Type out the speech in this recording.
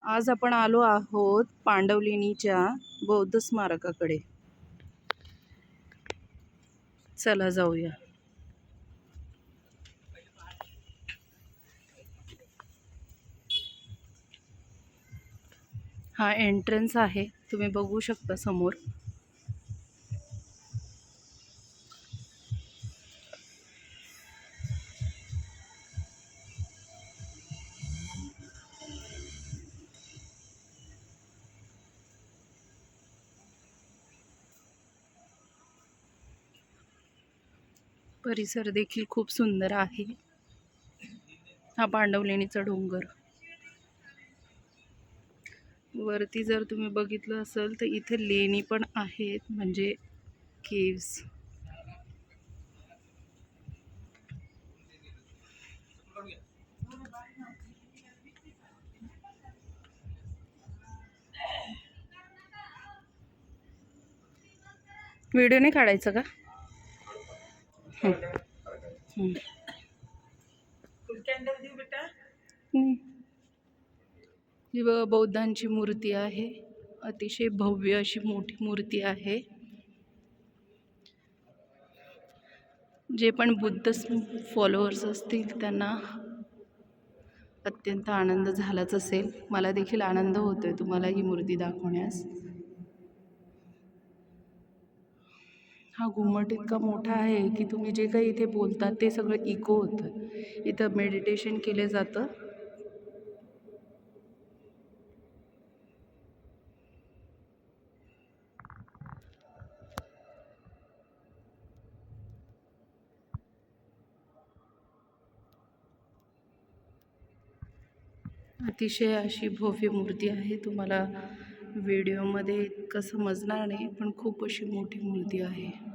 आज आपण आलो आहोत पांडवलेणीच्या बौद्ध स्मारकाकडे. चला जाऊया. हा एंट्रन्स आहे, तुम्ही बघू शकता समोर. परिसर देखील खूप सुंदर आहे. हा पांडवलेणीचा डोंगर. वरती जर तुम्ही बघितलं असेल तर इथे लेणी पण आहेत, म्हणजे केव्स. व्हिडिओ नाही काढायचा का? ही बघा, बौद्धांची मूर्ती आहे. अतिशय भव्य अशी मोठी मूर्ती आहे. जे पण बुद्ध फॉलोअर्स असतील त्यांना अत्यंत आनंद झालाच असेल. मला देखील आनंद होतोय तुम्हाला ही मूर्ती दाखवण्यास. हा घुमट इतका मोठा आहे की तुम्ही जे काही इथे बोलतात ते सगळं इको होतं. इथं मेडिटेशन केलं जातं. अतिशय अशी भव्य मूर्ती आहे. तुम्हाला व्हिडिओमध्ये इतकं समजणार नाही, पण खूप अशी मोठी मूर्ती आहे.